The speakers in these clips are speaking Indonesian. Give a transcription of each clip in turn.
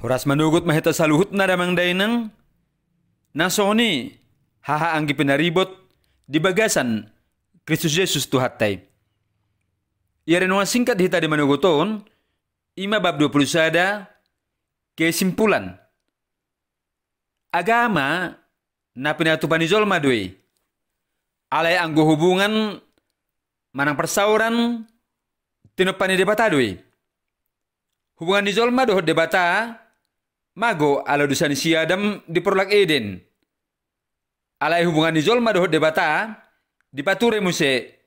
Horas manugut mahita saluhut na damang dainang nasoni haha anggi pinaribot di bagasan Kristus Yesus tuhatay. Iaren mga singkat hita di manuguton, ima bab 20 sada, kesimpulan. Agama na pinatupan ni Jolma doi. Alay ang hubungan manang persauran tinupan ni debata doi. Hubungan ni Jolma doh debata mago ala dusa ni si Adam di Perlak Eden. Alay hubungan ni Jolma doh debata dipature muse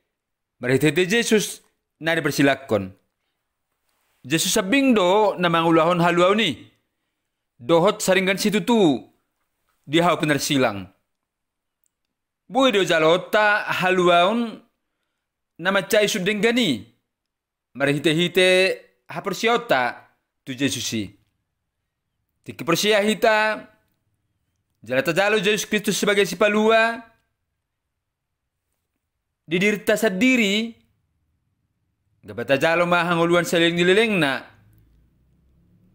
berhiti Yesus na dipersilakon. Jesus sabing do na mangulahon haluaw ni. Dohot saringgan situ tu dihaw penarsilang. Buhay do jalota haluaon na macay sudeng gani. Marihite-hite hapersiota tu Jesusi. Tiki persia hita jalata jalo Yesus Kristus sebagai si palua didirta sadiri gabata jalo mahanguluan saling-nilileng na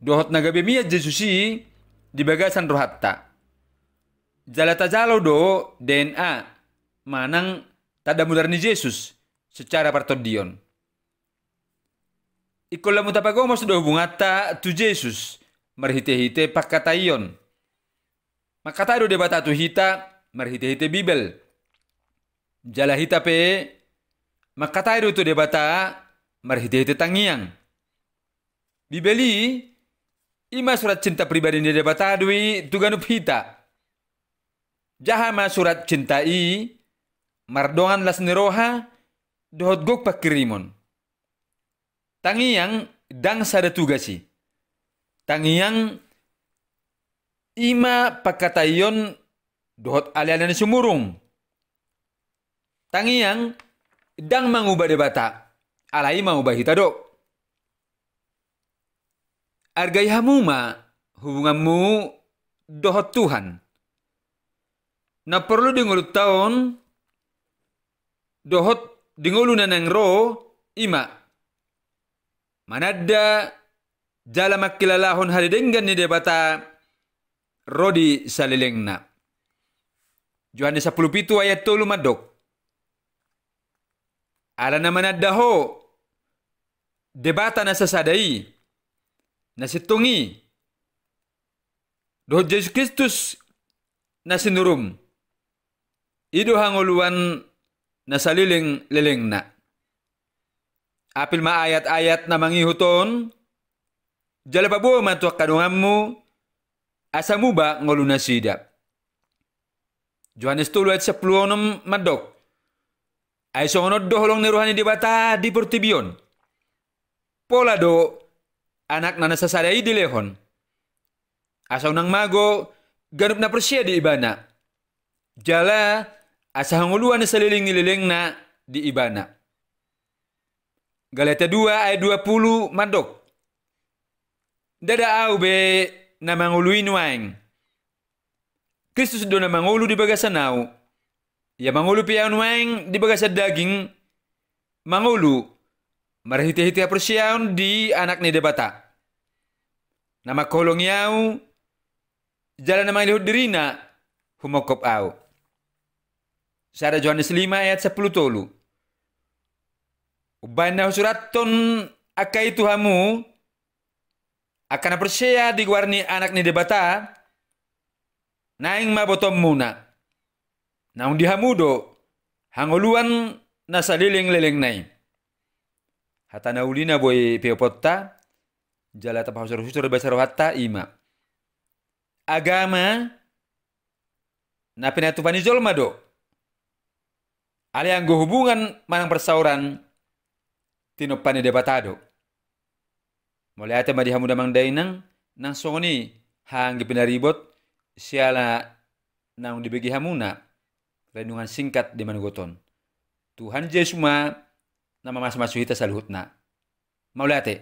dohot nagabimiyat Jesusi di bagasan rohatta. Jalata jalo do DNA manang tada mudar ni Yesus secara partodion. Ikola mutapagomos do hubungata tu Yesus marhite-hite pakatayon. Makatado debata tu hita marhite-hite Bibel. Jala hita pe makatado tu debata marhite-hite tangiang. Bibeli ima surat cinta pribadi ni debata dui tuganup hita. Jahama surat cinta i mardongan las niroha dohot gok pakirimon. Tangiang dang sada tugasi. Tangiang ima pakatayon dohot alianan sumurung. Tangiang dang mangubah debata. Alai mangubah hita do. Argai hamuma hubunganmu dohot Tuhan. Na perlu dingulu tahun dohot dingulu nanang ro ima. Manada jala makilalahon halidenggan ni debata rodi salilengna. Yohanes 10 ayat 3 madok. Ala naman ho debata na sasadai na situngi dohot Yesus Kristus na sinurum. Ido hanguluan na saliling-liling na. Apil maayat-ayat na mangihuton, jala pabuo matuak kadunganmu, asa mo ba ngulu na sida? Yohanes 3 ayat 10 madok. Ay songonod do holong niruhani di bata di portibion. Pola do anak na nasasaday di lehon. Asaw nang mago, ganup na persya di ibana. Jala asa hanguluan na saliling-liling na di ibana. Galata 2 ayat 20 madok. Dada au be na manguluin waeng. Kristus do na mangulu di bagasanau. Ya mangulu piyaon waeng di bagasan daging. Mangulu marhiti-hiti persyaon di anak ni debata. Nama kolong yau jalan na manglihut dirina humokop au. Sada Yohanes 5 ayat 10 tolu. Ubahan na suraton akai Tuhamu akan persya diguarni anak ni debata naing mabotom muna. Naung dihamudo hanguluan na saliling-liling nai. Hatana ulina boy peopotta jala tapah usur-usur basar hatta ima. Agama na pinatupan ni Jolma do. Aliang hubungan manang persauran tinupan ni debatado. Mulai ate madihamu damang dainang nang songoni hanggi pinaribot siala nang dibagi hamuna renungan singkat di manugoton. Tuhan Yesus ma nama mas-masuhita saluhutna. Mulai ate